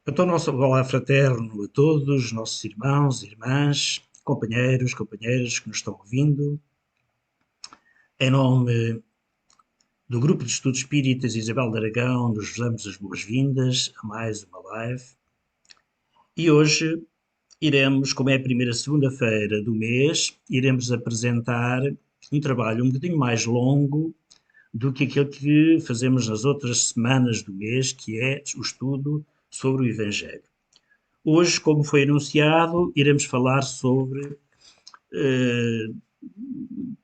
Então, nosso olá fraterno a todos, nossos irmãos, irmãs, companheiros, companheiras que nos estão ouvindo. Em nome do Grupo de Estudos Espíritas Isabel de Aragão, nos damos as boas-vindas a mais uma live. E hoje iremos, como é a primeira segunda-feira do mês, iremos apresentar um trabalho um bocadinho mais longo do que aquele que fazemos nas outras semanas do mês, que é o estudo sobre o Evangelho. Hoje, como foi anunciado, iremos falar sobre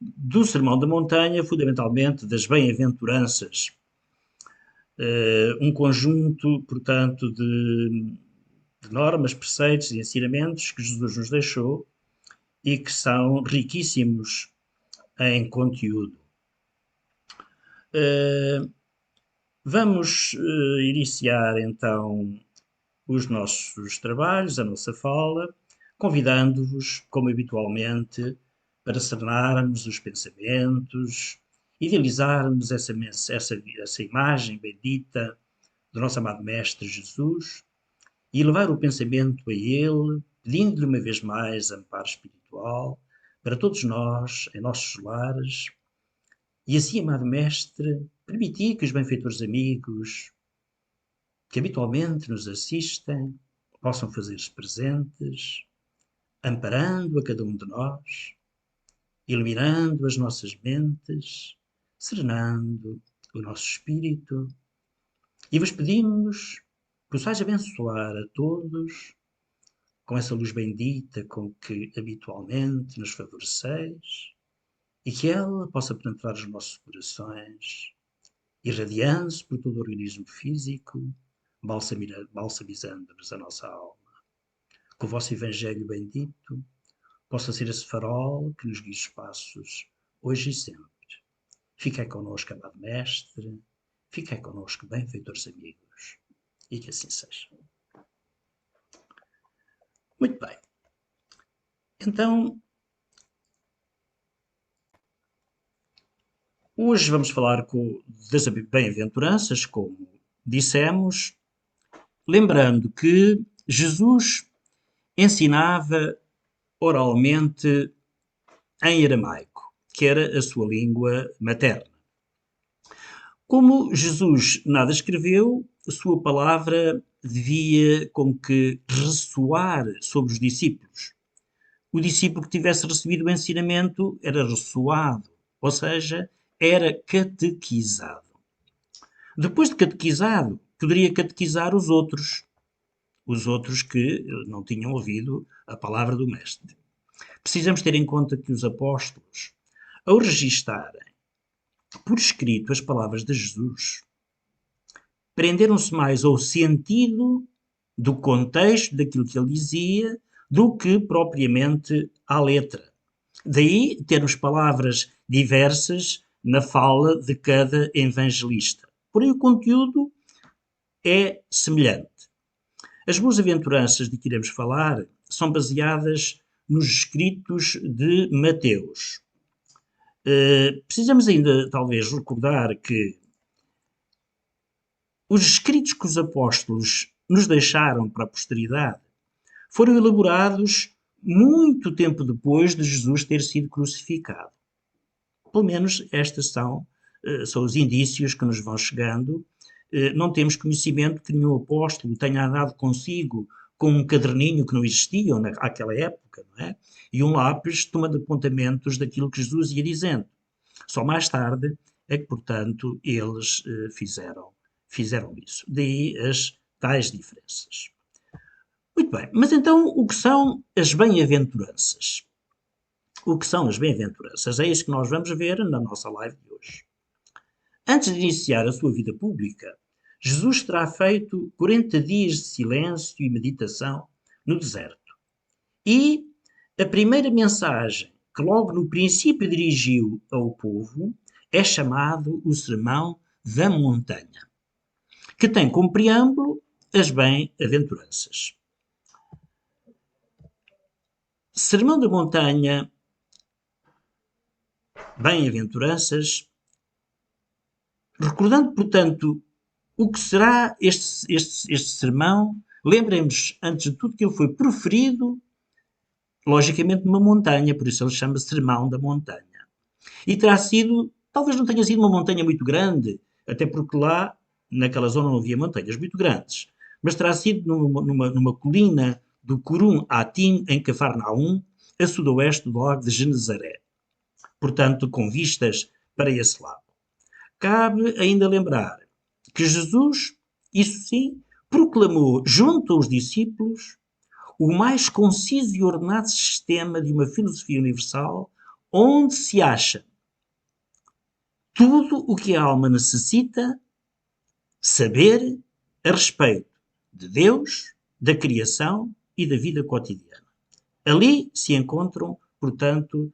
do Sermão da Montanha, fundamentalmente das bem-aventuranças. Um conjunto, portanto, de normas, preceitos e ensinamentos que Jesus nos deixou e que são riquíssimos em conteúdo. Vamos iniciar então os nossos trabalhos, a nossa fala, convidando-vos, como habitualmente, para serenarmos os pensamentos, idealizarmos essa imagem bendita do nosso amado Mestre Jesus e levar o pensamento a Ele, pedindo-lhe uma vez mais amparo espiritual para todos nós, em nossos lares, e assim, amado Mestre, permitir que os benfeitores amigos que habitualmente nos assistem possam fazer-se presentes, amparando a cada um de nós, iluminando as nossas mentes, serenando o nosso espírito, e vos pedimos que possais abençoar a todos com essa luz bendita com que habitualmente nos favoreceis e que ela possa penetrar os nossos corações, irradiando-se por todo o organismo físico, balsamizando-nos a nossa alma. Que o vosso Evangelho bendito possa ser esse farol que nos guie os passos, hoje e sempre. Fiquai connosco, amado Mestre, fiquai connosco, benfeitores amigos, e que assim seja. Muito bem. Então, hoje vamos falar das bem-aventuranças, como dissemos, lembrando que Jesus ensinava oralmente em aramaico, que era a sua língua materna. Como Jesus nada escreveu, a sua palavra devia como que ressoar sobre os discípulos. O discípulo que tivesse recebido o ensinamento era ressoado, ou seja, era catequizado. Depois de catequizado, poderia catequizar os outros que não tinham ouvido a palavra do Mestre. Precisamos ter em conta que os apóstolos, ao registarem por escrito as palavras de Jesus, prenderam-se mais ao sentido do contexto daquilo que ele dizia do que propriamente à letra. Daí termos palavras diversas na fala de cada evangelista. Porém, o conteúdo é semelhante. As boas-aventuranças de que iremos falar são baseadas nos escritos de Mateus. Precisamos ainda, talvez, recordar que os escritos que os apóstolos nos deixaram para a posteridade foram elaborados muito tempo depois de Jesus ter sido crucificado. Pelo menos estes são os indícios que nos vão chegando. Não temos conhecimento que nenhum apóstolo tenha andado consigo com um caderninho que não existia naquela época, não é? E um lápis tomando apontamentos daquilo que Jesus ia dizendo. Só mais tarde é que, portanto, eles fizeram isso. Daí as tais diferenças. Muito bem, mas então o que são as bem-aventuranças? O que são as bem-aventuranças? É isso que nós vamos ver na nossa live de hoje. Antes de iniciar a sua vida pública, Jesus terá feito 40 dias de silêncio e meditação no deserto. E a primeira mensagem que logo no princípio dirigiu ao povo é chamado o Sermão da Montanha, que tem como preâmbulo as bem-aventuranças. Sermão da Montanha, bem-aventuranças, recordando, portanto, o que será este sermão Lembremos, antes de tudo, que ele foi proferido, logicamente, numa montanha, por isso ele chama Sermão da Montanha. E terá sido, talvez não tenha sido uma montanha muito grande, até porque lá, naquela zona, não havia montanhas muito grandes, mas terá sido numa colina do Kurum Atim, em Cafarnaum, a sudoeste do lago de Genezaré. Portanto, com vistas para esse lado. Cabe ainda lembrar que Jesus, isso sim, proclamou junto aos discípulos o mais conciso e ordenado sistema de uma filosofia universal, onde se acha tudo o que a alma necessita saber a respeito de Deus, da criação e da vida cotidiana. Ali se encontram, portanto,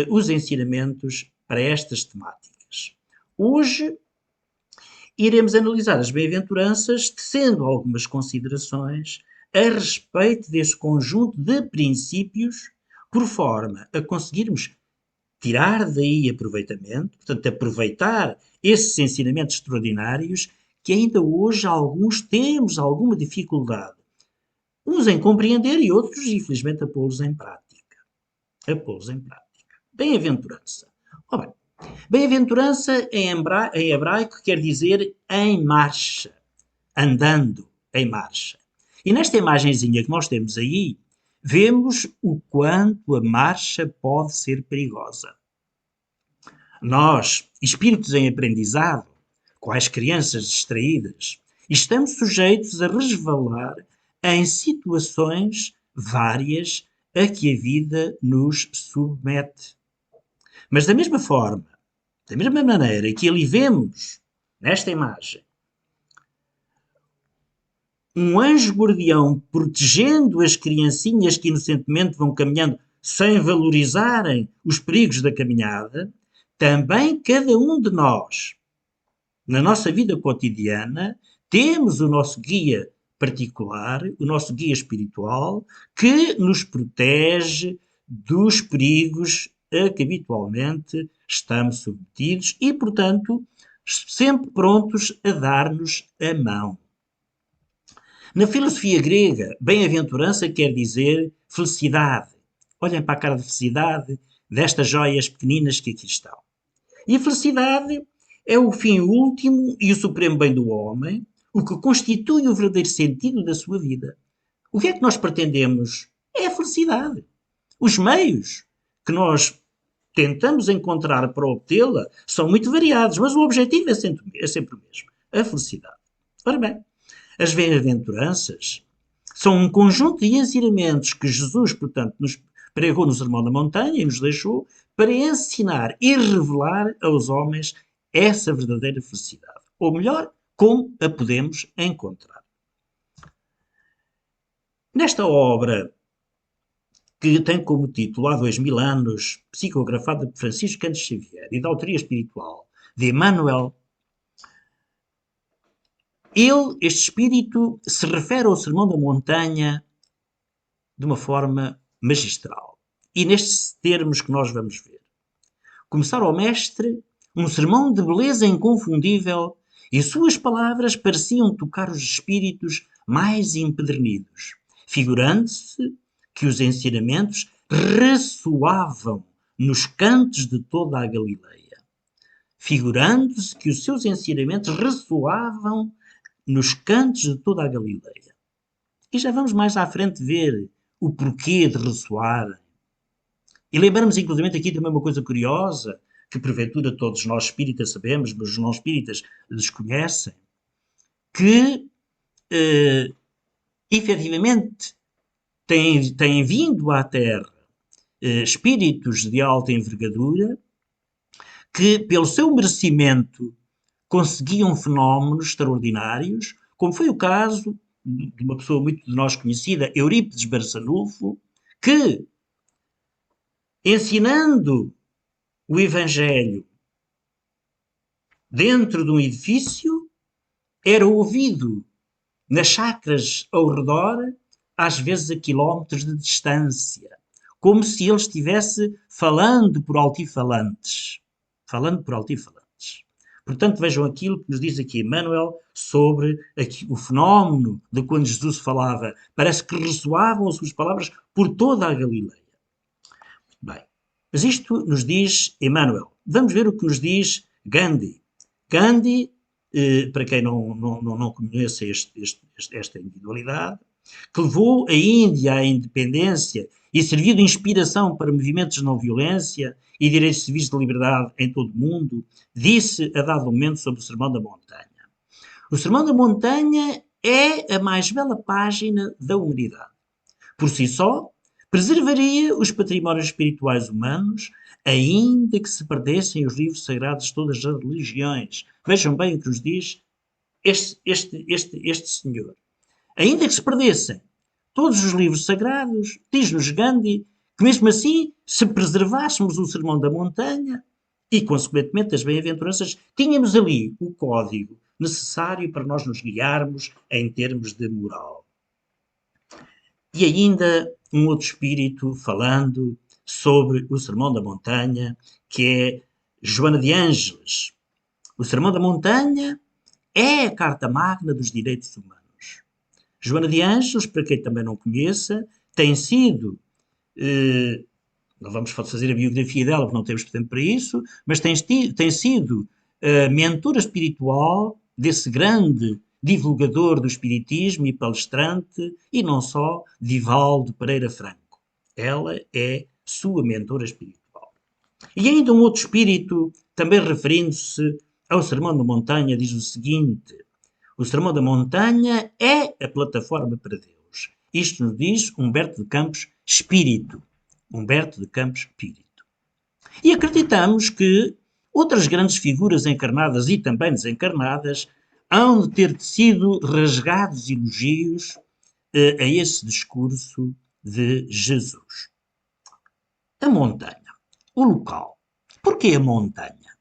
os ensinamentos para estas temáticas. Hoje iremos analisar as bem-aventuranças, tecendo algumas considerações a respeito desse conjunto de princípios, por forma a conseguirmos tirar daí aproveitamento, portanto, aproveitar esses ensinamentos extraordinários que ainda hoje alguns temos alguma dificuldade, uns em compreender e outros, infelizmente, a pô-los em prática. A pô-los em prática. Bem-aventurança. Oh, bem, bem-aventurança em hebraico quer dizer em marcha, andando em marcha. E nesta imagenzinha que nós temos aí, vemos o quanto a marcha pode ser perigosa. Nós, espíritos em aprendizado, quais crianças distraídas, estamos sujeitos a resvalar em situações várias a que a vida nos submete. Mas da mesma forma, da mesma maneira que ali vemos, nesta imagem, um anjo guardião protegendo as criancinhas que inocentemente vão caminhando sem valorizarem os perigos da caminhada, também cada um de nós, na nossa vida cotidiana, temos o nosso guia particular, o nosso guia espiritual, que nos protege dos perigos a que habitualmente estamos submetidos e, portanto, sempre prontos a dar-nos a mão. Na filosofia grega, bem-aventurança quer dizer felicidade. Olhem para a cara de felicidade destas joias pequeninas que aqui estão. E a felicidade é o fim último e o supremo bem do homem, o que constitui o verdadeiro sentido da sua vida. O que é que nós pretendemos? É a felicidade. Os meios que nós tentamos encontrar para obtê-la são muito variados, mas o objetivo é sempre o mesmo, a felicidade. Ora bem, as bem-aventuranças são um conjunto de ensinamentos que Jesus, portanto, nos pregou no Sermão da Montanha e nos deixou para ensinar e revelar aos homens essa verdadeira felicidade. Ou melhor, como a podemos encontrar. Nesta obra, que tem como título Há 2000 anos, psicografada por Francisco Cantos Xavier e da autoria espiritual de Emmanuel, este espírito, se refere ao Sermão da Montanha de uma forma magistral. E nestes termos que nós vamos ver. Começar ao mestre um sermão de beleza inconfundível e suas palavras pareciam tocar os espíritos mais empedernidos, figurando-se que os ensinamentos ressoavam nos cantos de toda a Galileia. Figurando-se que os seus ensinamentos ressoavam nos cantos de toda a Galileia. E já vamos mais à frente ver o porquê de ressoar. E lembramos, inclusive, aqui também uma coisa curiosa, que porventura todos nós espíritas sabemos, mas os não espíritas desconhecem, que efetivamente têm vindo à Terra espíritos de alta envergadura que, pelo seu merecimento, conseguiam fenómenos extraordinários, como foi o caso de uma pessoa muito de nós conhecida, Eurípides Barçanufo, que, ensinando o Evangelho dentro de um edifício, era ouvido nas chacras ao redor, às vezes a quilómetros de distância, como se ele estivesse falando por altifalantes. Falando por altifalantes. Portanto, vejam aquilo que nos diz aqui Emmanuel sobre o fenómeno de quando Jesus falava. Parece que ressoavam as suas palavras por toda a Galileia. Bem, mas isto nos diz Emmanuel. Vamos ver o que nos diz Gandhi. Gandhi, para quem não conhece esta individualidade, que levou a Índia à independência e serviu de inspiração para movimentos de não violência e direitos civis de liberdade em todo o mundo, disse a dado momento sobre o Sermão da Montanha. O Sermão da Montanha é a mais bela página da humanidade. Por si só, preservaria os patrimónios espirituais humanos, ainda que se perdessem os livros sagrados de todas as religiões. Vejam bem o que nos diz este senhor. Ainda que se perdessem todos os livros sagrados, diz-nos Gandhi, que mesmo assim, se preservássemos o Sermão da Montanha e, consequentemente, as bem-aventuranças, tínhamos ali o código necessário para nós nos guiarmos em termos de moral. E ainda um outro espírito falando sobre o Sermão da Montanha, que é Joana de Ângeles. O Sermão da Montanha é a carta magna dos direitos humanos. Joana de Ângeles, para quem também não conheça, tem sido, não vamos fazer a biografia dela, porque não temos tempo para isso, mas tem sido mentora espiritual desse grande divulgador do espiritismo e palestrante, e não só, Divaldo Pereira Franco. Ela é sua mentora espiritual. E ainda um outro espírito, também referindo-se ao Sermão da Montanha, diz o seguinte: o Sermão da Montanha é a plataforma para Deus. Isto nos diz Humberto de Campos Espírito. Humberto de Campos Espírito. E acreditamos que outras grandes figuras encarnadas e também desencarnadas hão de ter sido rasgados elogios a esse discurso de Jesus. A montanha. O local. Porquê a montanha?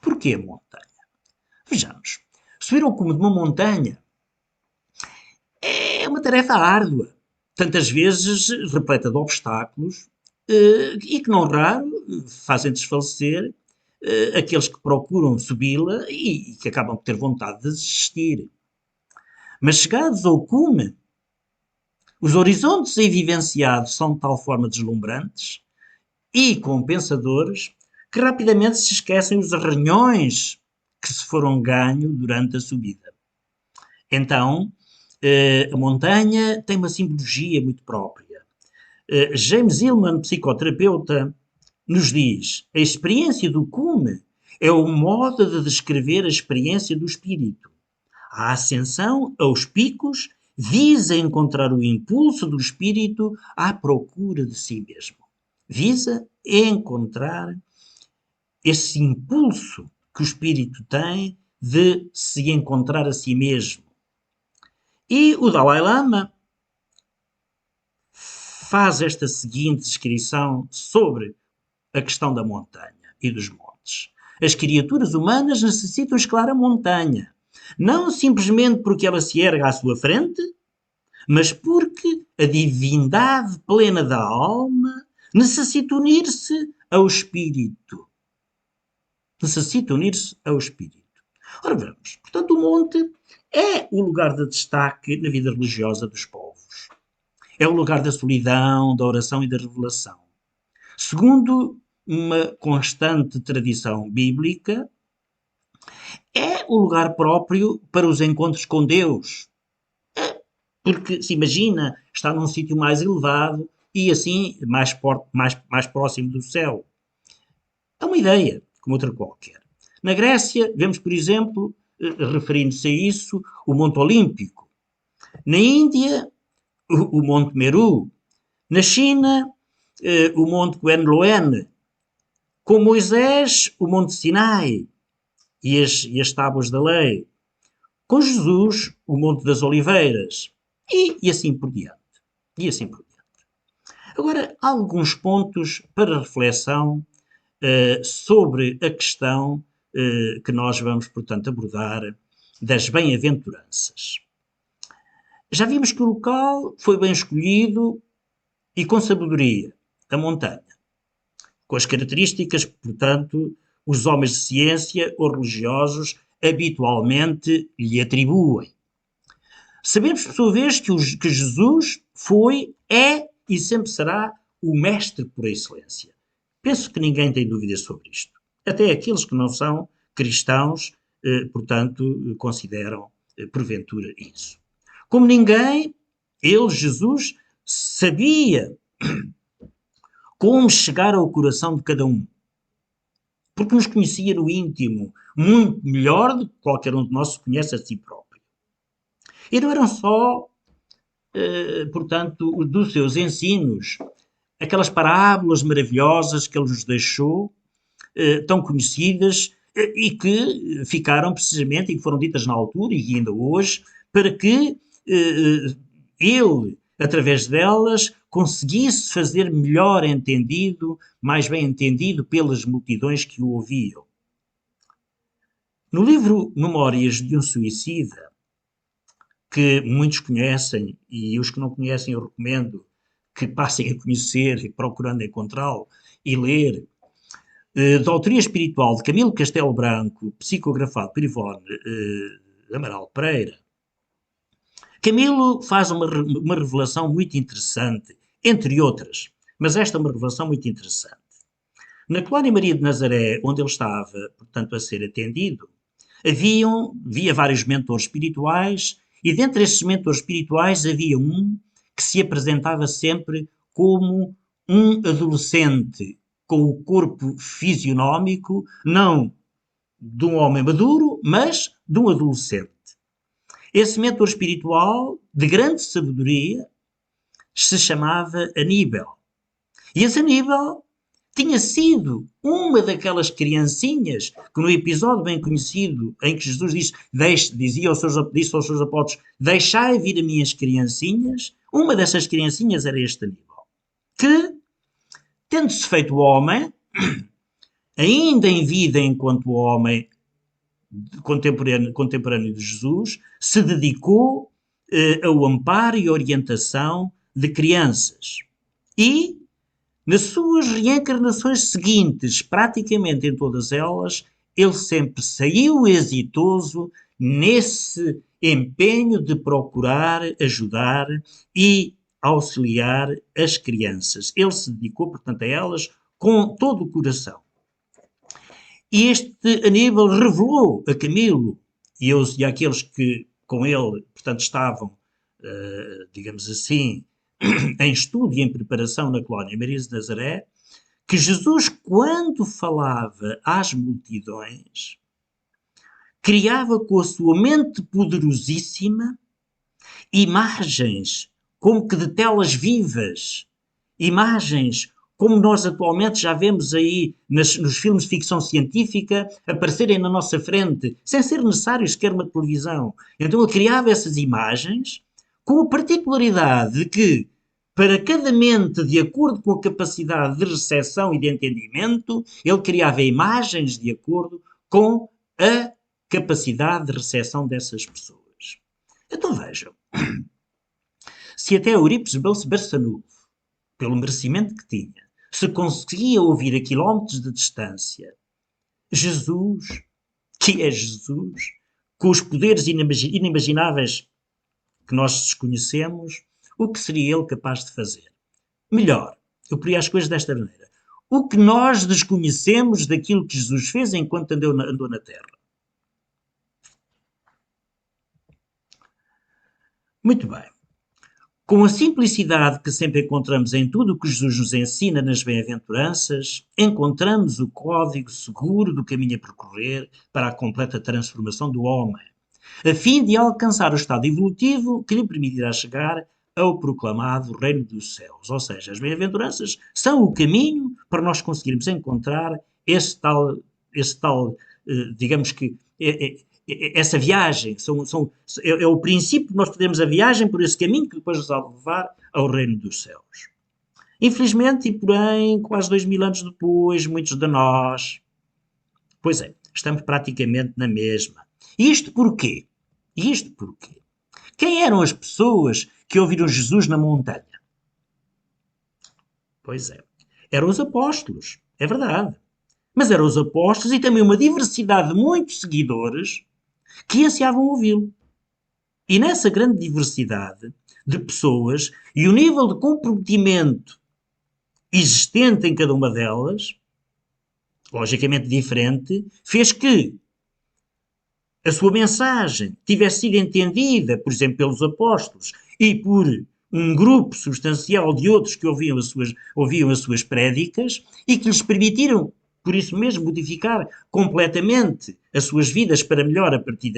Porquê a montanha? Vejamos. Subir ao cume de uma montanha é uma tarefa árdua, tantas vezes repleta de obstáculos e que, não raro, fazem desfalecer aqueles que procuram subi-la e que acabam por ter vontade de desistir. Mas chegados ao cume, os horizontes aí vivenciados são de tal forma deslumbrantes e compensadores que rapidamente se esquecem os arranhões que se foram ganho durante a subida. Então, a montanha tem uma simbologia muito própria. James Hillman, psicoterapeuta, nos diz: a experiência do cume é o modo de descrever a experiência do espírito. A ascensão aos picos visa encontrar o impulso do espírito à procura de si mesmo. Visa encontrar esse impulso que o espírito tem de se encontrar a si mesmo. E o Dalai Lama faz esta seguinte descrição sobre a questão da montanha e dos montes. As criaturas humanas necessitam escalar a montanha, não simplesmente porque ela se erga à sua frente, mas porque a divindade plena da alma necessita unir-se ao espírito. Necessita unir-se ao espírito. Ora, vamos. Portanto, o monte é o lugar de destaque na vida religiosa dos povos. É o lugar da solidão, da oração e da revelação. Segundo uma constante tradição bíblica, é o lugar próprio para os encontros com Deus. Porque se imagina estar num sítio mais elevado e assim mais próximo do céu. É uma ideia, como outra qualquer. Na Grécia, vemos, por exemplo, referindo-se a isso, o Monte Olímpico. Na Índia, o Monte Meru. Na China, o Monte Guanloen. Com Moisés, o Monte Sinai e as tábuas da lei. Com Jesus, o Monte das Oliveiras. E assim por diante. E assim por diante. Agora, há alguns pontos para reflexão sobre a questão que nós vamos, portanto, abordar das bem-aventuranças. Já vimos que o local foi bem escolhido e com sabedoria, a montanha, com as características, portanto, os homens de ciência ou religiosos habitualmente lhe atribuem. Sabemos, por sua vez, que Jesus foi, é e sempre será o mestre por excelência. Penso que ninguém tem dúvidas sobre isto. Até aqueles que não são cristãos, portanto, consideram, porventura, isso. Como ninguém, ele, Jesus, sabia como chegar ao coração de cada um. Porque nos conhecia no íntimo muito melhor do que qualquer um de nós se conhece a si próprio. E não eram só, portanto, dos seus ensinos, aquelas parábolas maravilhosas que ele nos deixou, tão conhecidas, e que ficaram precisamente, e que foram ditas na altura e ainda hoje, para que ele, através delas, conseguisse fazer melhor entendido, mais bem entendido pelas multidões que o ouviam. No livro Memórias de um Suicida, que muitos conhecem, e os que não conhecem eu recomendo que passem a conhecer, procurando encontrá-lo e ler, da autoria espiritual de Camilo Castelo Branco, psicografado por Ivone Amaral Pereira, Camilo faz uma revelação muito interessante, entre outras, mas esta é uma revelação muito interessante. Na Colónia Maria de Nazaré, onde ele estava, portanto, a ser atendido, havia vários mentores espirituais, e dentre esses mentores espirituais havia um que se apresentava sempre como um adolescente com o corpo fisionómico, não de um homem maduro, mas de um adolescente. Esse mentor espiritual, de grande sabedoria, se chamava Aníbal. E esse Aníbal tinha sido uma daquelas criancinhas que no episódio bem conhecido em que Jesus disse aos seus apóstolos, deixai vir as minhas criancinhas, uma dessas criancinhas era este Aníbal, que, tendo-se feito homem, ainda em vida enquanto homem contemporâneo de Jesus, se dedicou ao amparo e orientação de crianças. E, nas suas reencarnações seguintes, praticamente em todas elas, ele sempre saiu exitoso nesse empenho de procurar ajudar e auxiliar as crianças. Ele se dedicou, portanto, a elas com todo o coração. E este Aníbal revelou a Camilo e àqueles que com ele, portanto, estavam, digamos assim, em estudo e em preparação na Colónia Maria de Nazaré, que Jesus, quando falava às multidões, criava com a sua mente poderosíssima imagens como que de telas vivas, imagens como nós atualmente já vemos aí nos filmes de ficção científica aparecerem na nossa frente, sem ser necessário sequer uma televisão. Então ele criava essas imagens com a particularidade de que, para cada mente, de acordo com a capacidade de recepção e de entendimento, ele criava imagens de acordo com a capacidade de recepção dessas pessoas. Então vejam, se até Eurípides Barçanufo, pelo merecimento que tinha, se conseguia ouvir a quilómetros de distância Jesus, que é Jesus, com os poderes inimagináveis que nós desconhecemos, o que seria ele capaz de fazer? Melhor, eu poria as coisas desta maneira. O que nós desconhecemos daquilo que Jesus fez enquanto andou na Terra? Muito bem. Com a simplicidade que sempre encontramos em tudo o que Jesus nos ensina nas bem-aventuranças, encontramos o código seguro do caminho a percorrer para a completa transformação do homem, a fim de alcançar o estado evolutivo que lhe permitirá chegar ao proclamado reino dos céus. Ou seja, as bem-aventuranças são o caminho para nós conseguirmos encontrar esse tal digamos que, essa viagem, é o princípio que nós podemos a viagem por esse caminho que depois nos vai levar ao reino dos céus. Infelizmente, e porém, quase 2000 anos depois, muitos de nós, pois é, estamos praticamente na mesma. E isto porquê? Quem eram as pessoas que ouviram Jesus na montanha? Pois é, eram os apóstolos, é verdade. Mas eram os apóstolos e também uma diversidade de muitos seguidores que ansiavam ouvi-lo. E nessa grande diversidade de pessoas e o nível de comprometimento existente em cada uma delas, logicamente diferente, fez que a sua mensagem tivesse sido entendida, por exemplo, pelos apóstolos e por um grupo substancial de outros que ouviam as suas prédicas e que lhes permitiram, por isso mesmo, modificar completamente as suas vidas para melhor a partir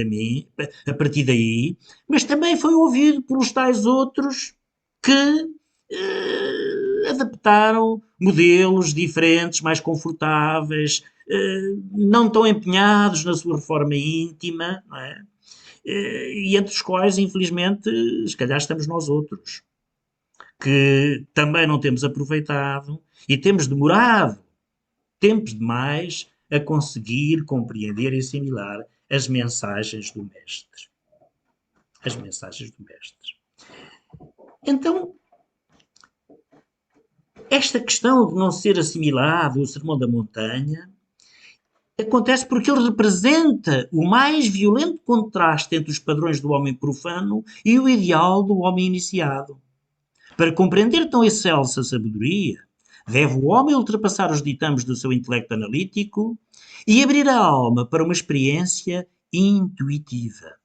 daí, mas também foi ouvido pelos tais outros que adaptaram modelos diferentes, mais confortáveis, não tão empenhados na sua reforma íntima, não é? E entre os quais, infelizmente, se calhar estamos nós outros, que também não temos aproveitado e temos demorado tempos demais a conseguir compreender e assimilar as mensagens do Mestre. As mensagens do Mestre. Então, esta questão de não ser assimilado, o Sermão da Montanha, acontece porque ele representa o mais violento contraste entre os padrões do homem profano e o ideal do homem iniciado. Para compreender tão excelsa sabedoria, deve o homem ultrapassar os ditames do seu intelecto analítico e abrir a alma para uma experiência intuitiva.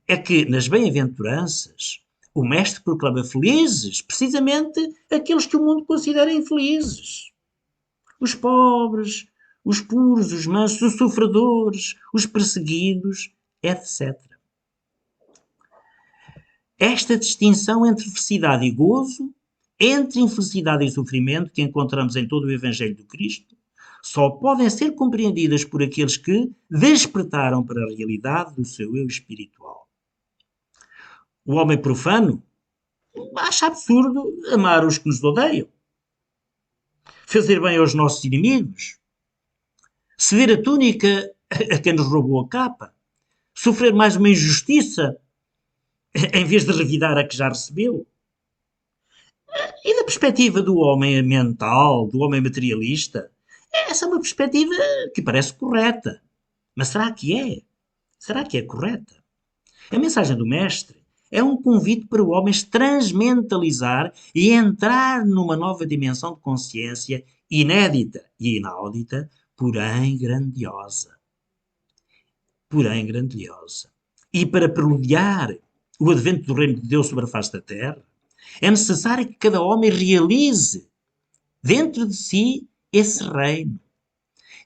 É que, nas bem-aventuranças, o Mestre proclama felizes, precisamente, aqueles que o mundo considera infelizes. Os pobres, os puros, os mansos, os sofredores, os perseguidos, etc. Esta distinção entre felicidade e gozo, entre infelicidade e sofrimento que encontramos em todo o Evangelho do Cristo, só podem ser compreendidas por aqueles que despertaram para a realidade do seu eu espiritual. O homem profano acha absurdo amar os que nos odeiam, fazer bem aos nossos inimigos, ceder a túnica a quem nos roubou a capa, sofrer mais uma injustiça em vez de revidar a que já recebeu. E da perspectiva do homem mental, do homem materialista, essa é uma perspectiva que parece correta. Mas será que é? Será que é correta? A mensagem do Mestre é um convite para o homem se transmentalizar e entrar numa nova dimensão de consciência inédita e inaudita, porém grandiosa. Porém grandiosa. E para preludiar o advento do reino de Deus sobre a face da terra, é necessário que cada homem realize dentro de si esse reino.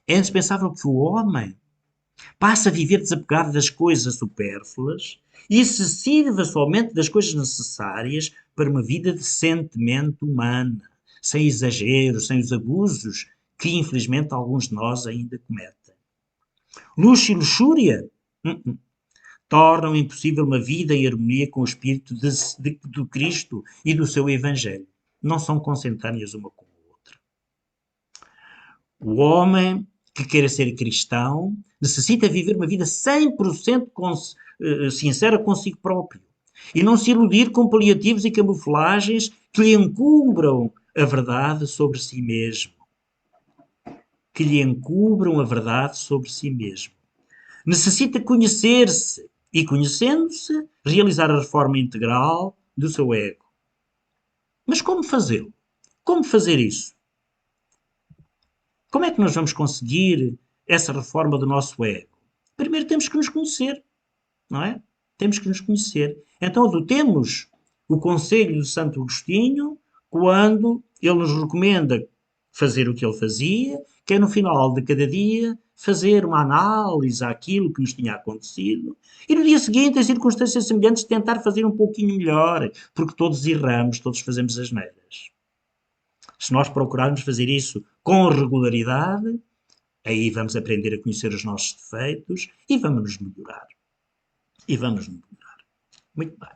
É indispensável que o homem passe a viver desapegado das coisas supérfluas e se sirva somente das coisas necessárias para uma vida decentemente humana, sem exageros, sem os abusos que infelizmente alguns de nós ainda cometem. Luxo e luxúria tornam impossível uma vida em harmonia com o Espírito do Cristo e do seu Evangelho. Não são consentâneas uma com a outra. O homem que queira ser cristão necessita viver uma vida 100% sincera consigo próprio e não se iludir com paliativos e camuflagens que lhe encubram a verdade sobre si mesmo. Que lhe encubram a verdade sobre si mesmo. Necessita conhecer-se e, conhecendo-se, realizar a reforma integral do seu ego. Mas como fazê-lo? Como fazer isso? Como é que nós vamos conseguir essa reforma do nosso ego? Primeiro temos que nos conhecer, não é? Temos que nos conhecer. Então adotemos o conselho de Santo Agostinho quando ele nos recomenda fazer o que ele fazia, que é no final de cada dia fazer uma análise àquilo que nos tinha acontecido e no dia seguinte, em circunstâncias semelhantes, tentar fazer um pouquinho melhor, porque todos erramos, todos fazemos asneiras. Se nós procurarmos fazer isso com regularidade, aí vamos aprender a conhecer os nossos defeitos e vamos nos melhorar. E vamos nos melhorar. Muito bem.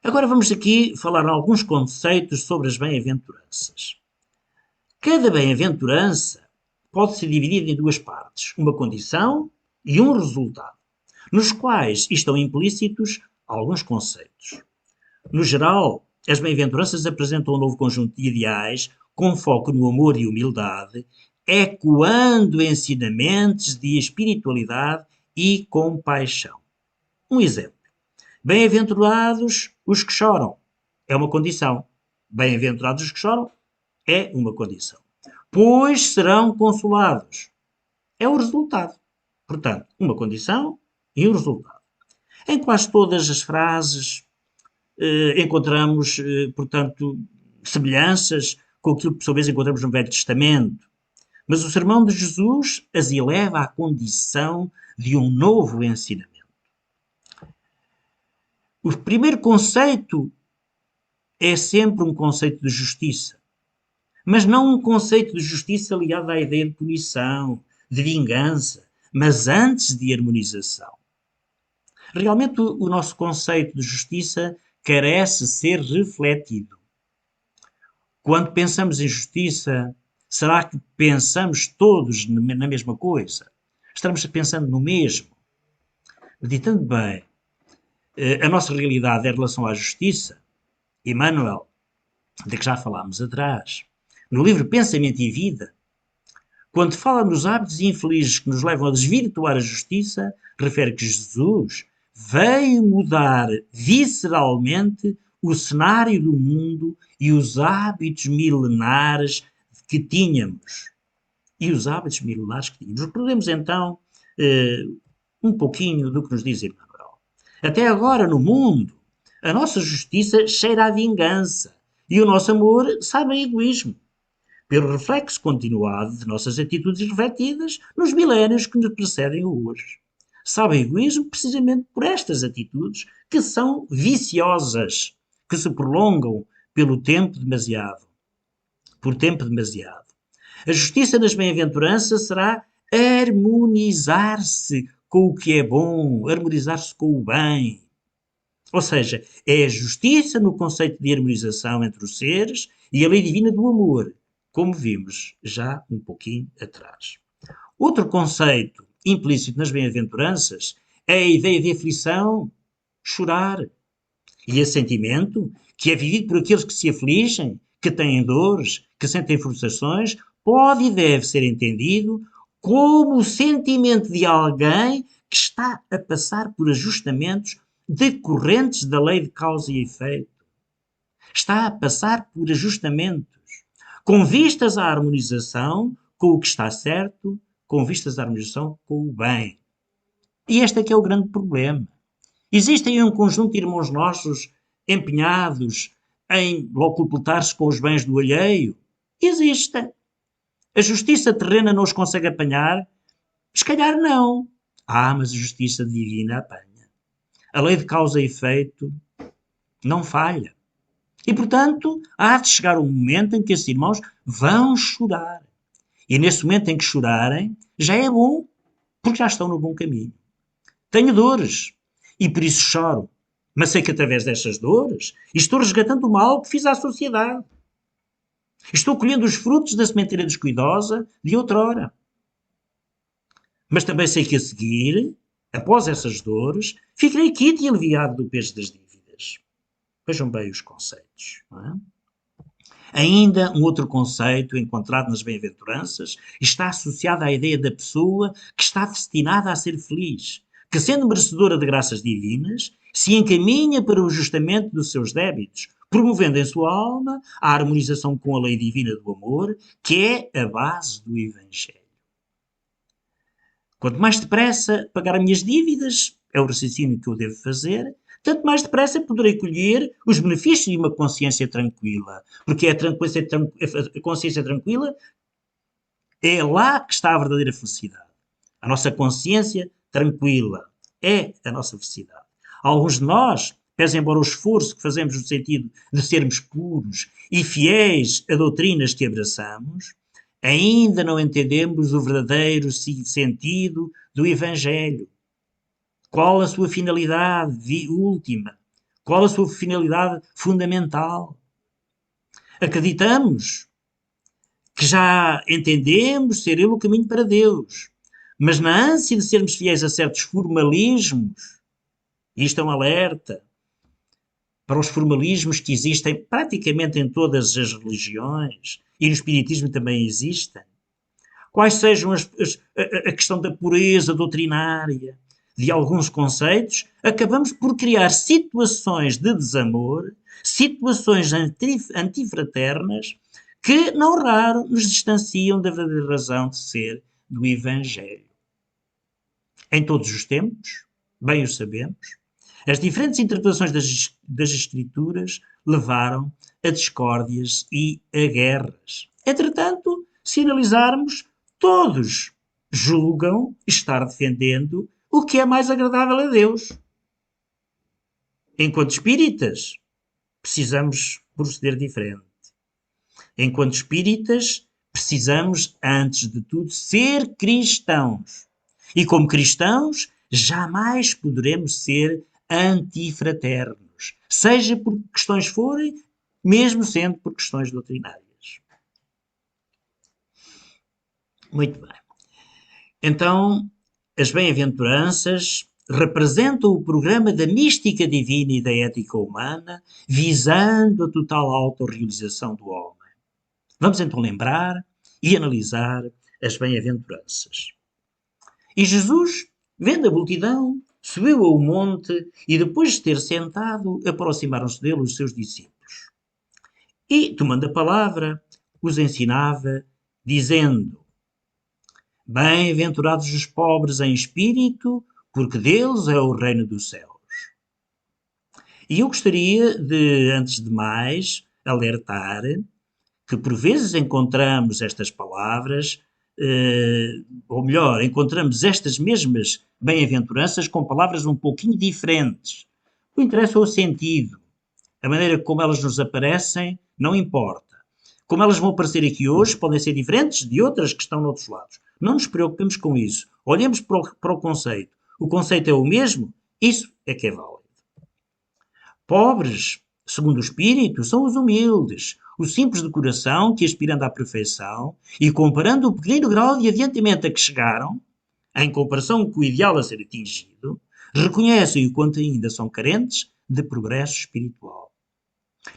Agora vamos aqui falar alguns conceitos sobre as bem-aventuranças. Cada bem-aventurança pode ser dividida em duas partes, uma condição e um resultado, nos quais estão implícitos alguns conceitos. No geral, as bem-aventuranças apresentam um novo conjunto de ideais com foco no amor e humildade ecoando ensinamentos de espiritualidade e compaixão. Um exemplo. Bem-aventurados os que choram. É uma condição. Bem-aventurados os que choram é uma condição. Pois serão consolados. É o resultado. Portanto, uma condição e um resultado. Em quase todas as frases encontramos, portanto, semelhanças com aquilo que, por sua vez, encontramos no Velho Testamento. Mas o sermão de Jesus as eleva à condição de um novo ensinamento. O primeiro conceito é sempre um conceito de justiça, mas não um conceito de justiça ligado à ideia de punição, de vingança, mas antes de harmonização. Realmente o nosso conceito de justiça carece ser refletido. Quando pensamos em justiça, será que pensamos todos na mesma coisa? Estamos pensando no mesmo? Meditando bem, a nossa realidade em relação à justiça, Emmanuel, de que já falámos atrás, no livro Pensamento e Vida, quando fala nos hábitos infelizes que nos levam a desvirtuar a justiça, refere que Jesus veio mudar visceralmente o cenário do mundo e os hábitos milenares que tínhamos. Recordemos então um pouquinho do que nos diz Emmanuel. Até agora no mundo, a nossa justiça cheira a vingança e o nosso amor sabe a egoísmo, pelo reflexo continuado de nossas atitudes refletidas nos milénios que nos precedem hoje. Sabe a egoísmo precisamente por estas atitudes que são viciosas, que se prolongam pelo tempo demasiado. Por tempo demasiado. A justiça das bem-aventuranças será harmonizar-se com o que é bom, harmonizar-se com o bem. Ou seja, é a justiça no conceito de harmonização entre os seres e a lei divina do amor, como vimos já um pouquinho atrás. Outro conceito implícito nas bem-aventuranças é a ideia de aflição, chorar. E esse sentimento, que é vivido por aqueles que se afligem, que têm dores, que sentem frustrações, pode e deve ser entendido como o sentimento de alguém que está a passar por ajustamentos decorrentes da lei de causa e efeito. Está a passar por ajustamentos, com vistas à harmonização com o que está certo, com vistas à harmonização com o bem. E este é que é o grande problema. Existem um conjunto de irmãos nossos empenhados em locupletar-se com os bens do alheio? Existem. A justiça terrena não os consegue apanhar? Se calhar não. Mas a justiça divina apanha. A lei de causa e efeito não falha. E, portanto, há de chegar um momento em que esses irmãos vão chorar. E nesse momento em que chorarem, já é bom, porque já estão no bom caminho. Tenho dores e por isso choro. Mas sei que através destas dores estou resgatando o mal que fiz à sociedade. Estou colhendo os frutos da sementeira descuidosa de outrora. Mas também sei que a seguir, após essas dores, ficarei quito e aliviado do peso das dívidas. Vejam bem os conceitos. Não é? Ainda um outro conceito encontrado nas bem-aventuranças está associado à ideia da pessoa que está destinada a ser feliz, que sendo merecedora de graças divinas, se encaminha para o ajustamento dos seus débitos, promovendo em sua alma a harmonização com a lei divina do amor, que é a base do Evangelho. Quanto mais depressa pagar as minhas dívidas, é o raciocínio que eu devo fazer, tanto mais depressa poderei colher os benefícios de uma consciência tranquila. Porque a consciência tranquila é lá que está a verdadeira felicidade. A nossa consciência tranquila é a nossa felicidade. Alguns de nós, pese embora o esforço que fazemos no sentido de sermos puros e fiéis a doutrinas que abraçamos, ainda não entendemos o verdadeiro sentido do Evangelho. Qual a sua finalidade última? Qual a sua finalidade fundamental? Acreditamos que já entendemos ser ele o caminho para Deus, mas na ânsia de sermos fiéis a certos formalismos, e isto é um alerta para os formalismos que existem praticamente em todas as religiões, e no Espiritismo também existem, quais sejam a questão da pureza doutrinária de alguns conceitos, acabamos por criar situações de desamor, situações antifraternas, que não raro nos distanciam da verdadeira razão de ser do Evangelho. Em todos os tempos, bem o sabemos, as diferentes interpretações das Escrituras levaram a discórdias e a guerras. Entretanto, se analisarmos, todos julgam estar defendendo o que é mais agradável a Deus. Enquanto espíritas, precisamos proceder diferente. Enquanto espíritas, precisamos, antes de tudo, ser cristãos. E como cristãos, jamais poderemos ser antifraternos, seja por questões forem, mesmo sendo por questões doutrinárias. Muito bem. Então, as bem-aventuranças representam o programa da mística divina e da ética humana, visando a total autorrealização do homem. Vamos então lembrar e analisar as bem-aventuranças. E Jesus, vendo a multidão, subiu ao monte e, depois de ter sentado, aproximaram-se dele os seus discípulos. E, tomando a palavra, os ensinava, dizendo: Bem-aventurados os pobres em espírito, porque deles é o reino dos céus. E eu gostaria de, antes de mais, alertar que por vezes encontramos estas palavras, ou melhor, encontramos estas mesmas bem-aventuranças com palavras um pouquinho diferentes. O que interessa é o sentido. A maneira como elas nos aparecem não importa. Como elas vão aparecer aqui hoje podem ser diferentes de outras que estão noutros lados. Não nos preocupemos com isso. Olhemos para o conceito. O conceito é o mesmo, isso é que é válido. Pobres, segundo o Espírito, são os humildes, os simples de coração que, aspirando à perfeição e comparando o pequeno grau de adiantamento a que chegaram, em comparação com o ideal a ser atingido, reconhecem o quanto ainda são carentes de progresso espiritual.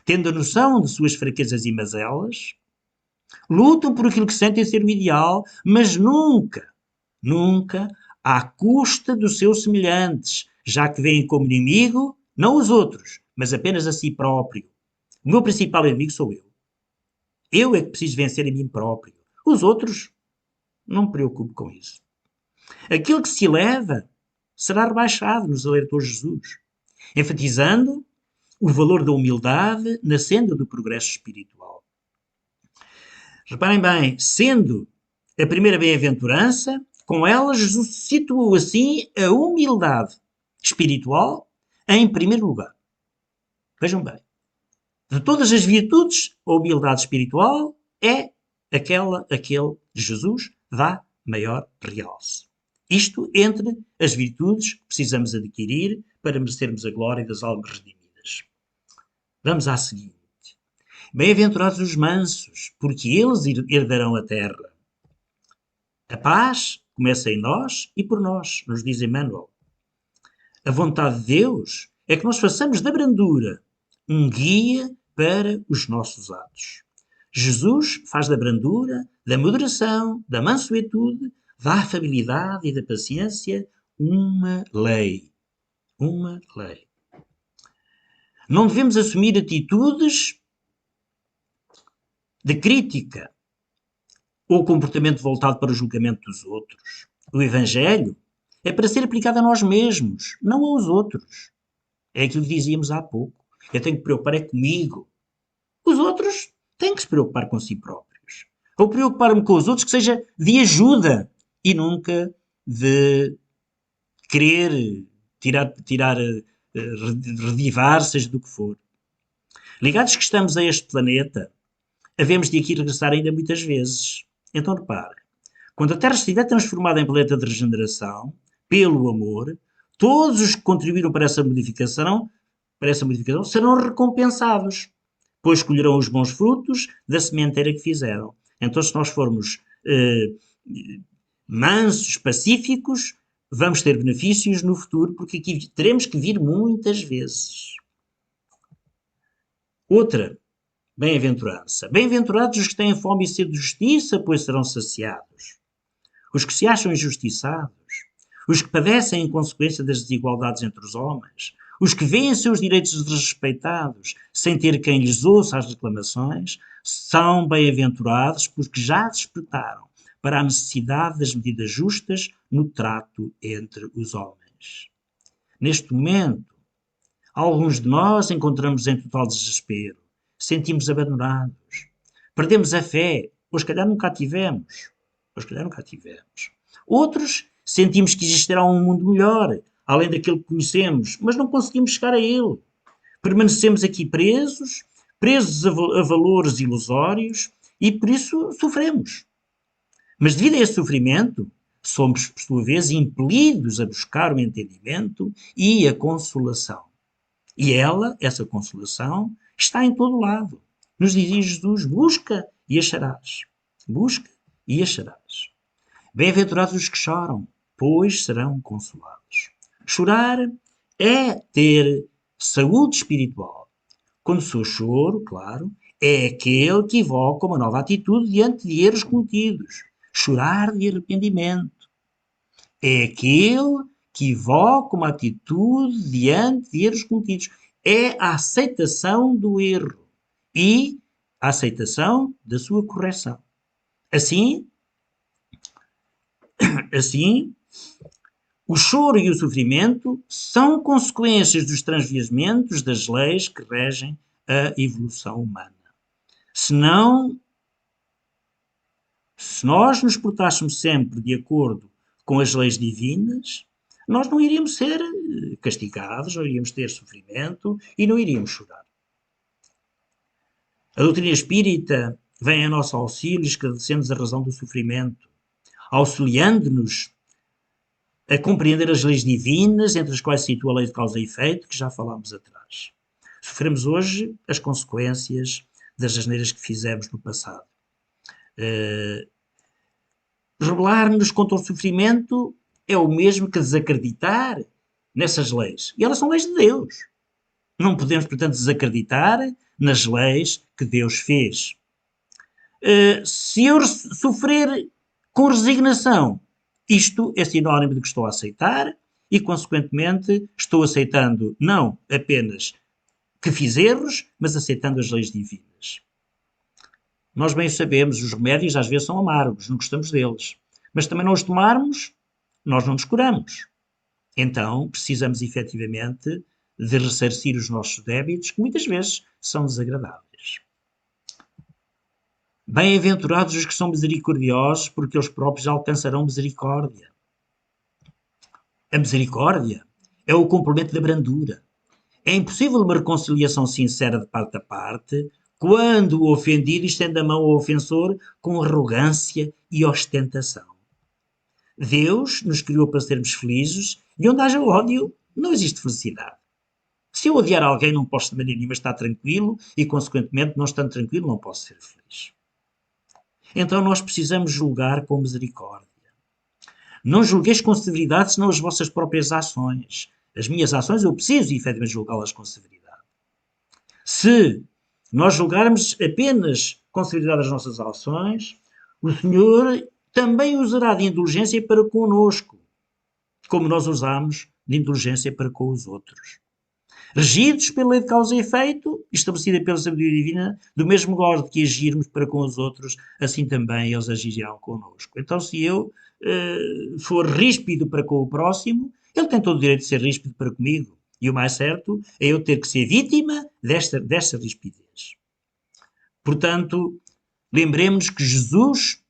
Tendo a noção de suas fraquezas e mazelas, lutam por aquilo que sentem ser o ideal, mas nunca à custa dos seus semelhantes, já que veem como inimigo não os outros, mas apenas a si próprio. O meu principal inimigo sou eu. Eu é que preciso vencer a mim próprio. Os outros, não me preocupo com isso. Aquilo que se eleva será rebaixado, nos alertou Jesus, enfatizando o valor da humildade na senda do progresso espiritual. Reparem bem, sendo a primeira bem-aventurança, com ela Jesus situou assim a humildade espiritual em primeiro lugar. Vejam bem, de todas as virtudes, a humildade espiritual é aquele de Jesus dá maior realce. Isto entre as virtudes que precisamos adquirir para merecermos a glória das almas redimidas. Vamos à seguinte. Bem-aventurados os mansos, porque eles herdarão a terra. A paz começa em nós e por nós, nos diz Emmanuel. A vontade de Deus é que nós façamos da brandura um guia para os nossos atos. Jesus faz da brandura, da moderação, da mansuetude, da afabilidade e da paciência uma lei. Uma lei. Não devemos assumir atitudes de crítica ou comportamento voltado para o julgamento dos outros. O Evangelho é para ser aplicado a nós mesmos, não aos outros. É aquilo que dizíamos há pouco. Eu tenho que preocupar é comigo. Os outros têm que se preocupar com si próprios. Ou preocupar-me com os outros que seja de ajuda e nunca de querer redivar, seja do que for. Ligados que estamos a este planeta, havemos de aqui regressar ainda muitas vezes. Então repare, quando a Terra estiver transformada em planeta de regeneração, pelo amor, todos os que contribuíram para essa modificação serão recompensados, pois colherão os bons frutos da sementeira que fizeram. Então, se nós formos mansos, pacíficos, vamos ter benefícios no futuro, porque aqui teremos que vir muitas vezes. Outra bem-aventurança. Bem-aventurados os que têm fome e sede de justiça, pois serão saciados. os que se acham injustiçados, os que padecem em consequência das desigualdades entre os homens, os que veem seus direitos desrespeitados sem ter quem lhes ouça as reclamações, são bem-aventurados porque já despertaram para a necessidade das medidas justas no trato entre os homens. Neste momento, alguns de nós encontramos em total desespero, sentimos abandonados, perdemos a fé, ou se calhar nunca a tivemos. Outros sentimos que existirá um mundo melhor, além daquele que conhecemos, mas não conseguimos chegar a ele. Permanecemos aqui presos a valores ilusórios e por isso sofremos. Mas devido a esse sofrimento, somos, por sua vez, impelidos a buscar o entendimento e a consolação. E essa consolação, está em todo lado. Nos dizia Jesus, busca e acharás. Busca e acharás. Bem-aventurados os que choram, pois serão consolados. Chorar é ter saúde espiritual. Quando sou choro, claro, é aquele que evoca uma nova atitude diante de erros cometidos. Chorar de arrependimento. É aquele que evoca uma atitude diante de erros cometidos. É a aceitação do erro e a aceitação da sua correção. Assim, o choro e o sofrimento são consequências dos transviamentos das leis que regem a evolução humana. Se nós nos portássemos sempre de acordo com as leis divinas, nós não iríamos ser castigados, não iríamos ter sofrimento e não iríamos chorar. A doutrina espírita vem a nosso auxílio, esclarecendo a razão do sofrimento, auxiliando-nos a compreender as leis divinas, entre as quais se situa a lei de causa e efeito, que já falámos atrás. Sofremos hoje as consequências das asneiras que fizemos no passado. Rebelar-nos contra o sofrimento é o mesmo que desacreditar nessas leis. E elas são leis de Deus. Não podemos, portanto, desacreditar nas leis que Deus fez. Se eu sofrer com resignação, isto é sinónimo de que estou a aceitar e, consequentemente, estou aceitando não apenas que fiz erros, mas aceitando as leis divinas. Nós bem sabemos, os remédios às vezes são amargos, não gostamos deles. Mas também não os tomarmos, nós não nos curamos. Então, precisamos efetivamente de ressarcir os nossos débitos, que muitas vezes são desagradáveis. Bem-aventurados os que são misericordiosos, porque eles próprios alcançarão misericórdia. A misericórdia é o complemento da brandura. É impossível uma reconciliação sincera de parte a parte quando o ofendido estende a mão ao ofensor com arrogância e ostentação. Deus nos criou para sermos felizes e onde haja ódio não existe felicidade. Se eu odiar alguém não posso de maneira nenhuma estar tranquilo e, consequentemente, não estando tranquilo não posso ser feliz. Então nós precisamos julgar com misericórdia. Não julgueis com severidade senão as vossas próprias ações. As minhas ações eu preciso efetivamente julgá-las com severidade. Se nós julgarmos apenas com severidade as nossas ações, o Senhor também usará de indulgência para connosco, como nós usamos de indulgência para com os outros. Regidos pela lei de causa e efeito, estabelecida pela sabedoria divina, do mesmo modo que agirmos para com os outros, assim também eles agirão connosco. Então, se eu for ríspido para com o próximo, ele tem todo o direito de ser ríspido para comigo. E o mais certo é eu ter que ser vítima desta rispidez. Portanto, lembremos que Jesus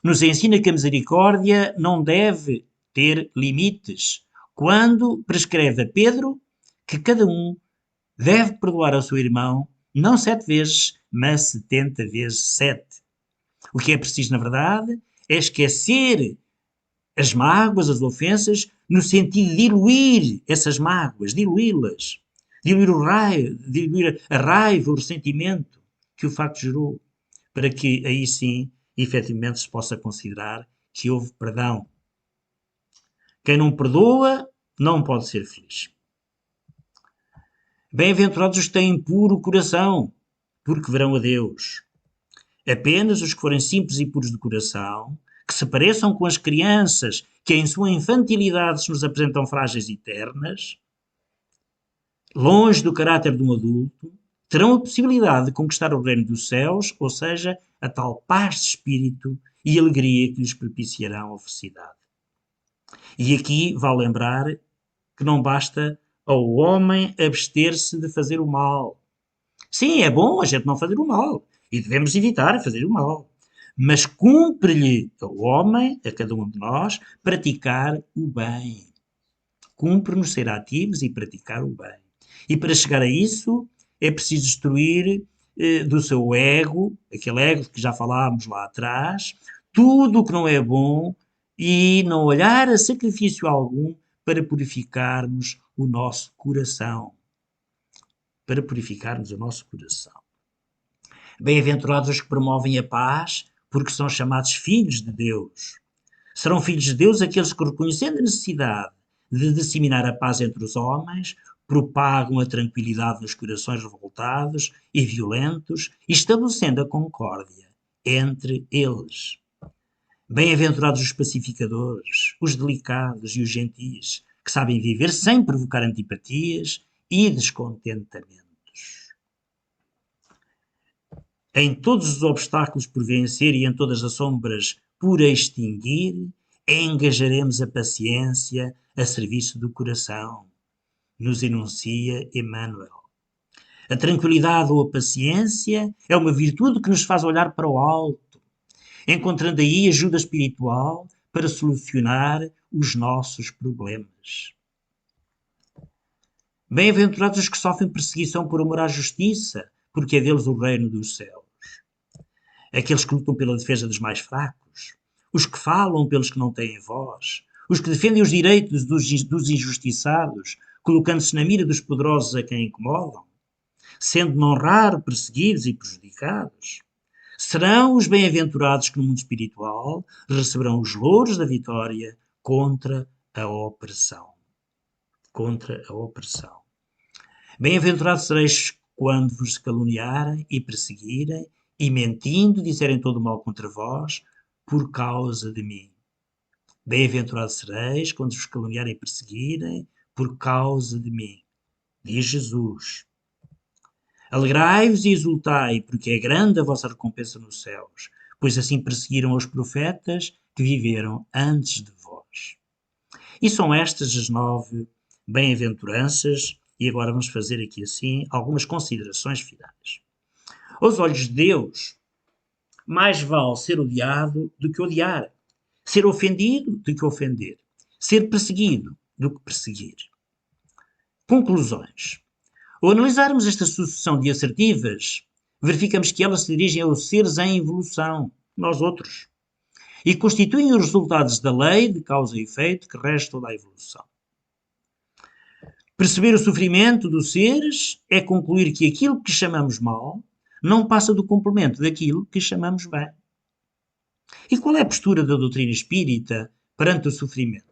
nos ensina que a misericórdia não deve ter limites, quando prescreve a Pedro que cada um deve perdoar ao seu irmão não 7 vezes, mas 70 vezes 7. O que é preciso, na verdade, é esquecer as mágoas, as ofensas, no sentido de diluir essas mágoas, diluí-las, diluir a raiva, o ressentimento que o facto gerou, para que aí sim, efetivamente, se possa considerar que houve perdão. Quem não perdoa não pode ser feliz. Bem-aventurados os que têm puro coração, porque verão a Deus. Apenas os que forem simples e puros de coração, que se pareçam com as crianças que em sua infantilidade se nos apresentam frágeis e ternas, longe do caráter de um adulto, terão a possibilidade de conquistar o reino dos céus, ou seja, a tal paz de espírito e alegria que lhes propiciarão a felicidade. E aqui vale lembrar que não basta ao homem abster-se de fazer o mal. Sim, é bom a gente não fazer o mal e devemos evitar fazer o mal. Mas cumpre-lhe ao homem, a cada um de nós, praticar o bem. Cumpre-nos ser ativos e praticar o bem. E para chegar a isso é preciso destruir do seu ego, aquele ego que já falámos lá atrás, tudo o que não é bom e não olhar a sacrifício algum para purificarmos o nosso coração. Para purificarmos o nosso coração. Bem-aventurados os que promovem a paz, porque são chamados filhos de Deus. Serão filhos de Deus aqueles que, reconhecendo a necessidade de disseminar a paz entre os homens, propagam a tranquilidade nos corações revoltados e violentos, estabelecendo a concórdia entre eles. Bem-aventurados os pacificadores, os delicados e os gentis, que sabem viver sem provocar antipatias e descontentamentos. Em todos os obstáculos por vencer e em todas as sombras por extinguir, engajaremos a paciência a serviço do coração, nos enuncia Emmanuel. A tranquilidade ou a paciência é uma virtude que nos faz olhar para o alto, encontrando aí ajuda espiritual para solucionar os nossos problemas. Bem-aventurados os que sofrem perseguição por amor à justiça, porque é deles o reino dos céus. Aqueles que lutam pela defesa dos mais fracos, os que falam pelos que não têm voz, os que defendem os direitos dos injustiçados, colocando-se na mira dos poderosos a quem incomodam, sendo não raro perseguidos e prejudicados. Serão os bem-aventurados que no mundo espiritual receberão os louros da vitória contra a opressão. Contra a opressão. Bem-aventurados sereis quando vos caluniarem e perseguirem e mentindo disserem todo o mal contra vós por causa de mim. Bem-aventurados sereis quando vos caluniarem e perseguirem por causa de mim. Diz Jesus. Alegrai-vos e exultai, porque é grande a vossa recompensa nos céus, pois assim perseguiram os profetas que viveram antes de vós. E são estas as 9 bem-aventuranças, e agora vamos fazer aqui assim algumas considerações finais. Aos olhos de Deus, mais vale ser odiado do que odiar, ser ofendido do que ofender, ser perseguido do que perseguir. Conclusões. Ao analisarmos esta sucessão de assertivas, verificamos que elas se dirigem aos seres em evolução, nós outros, e constituem os resultados da lei de causa e efeito que rege toda a evolução. Perceber o sofrimento dos seres é concluir que aquilo que chamamos mal não passa do complemento daquilo que chamamos bem. E qual é a postura da doutrina espírita perante o sofrimento?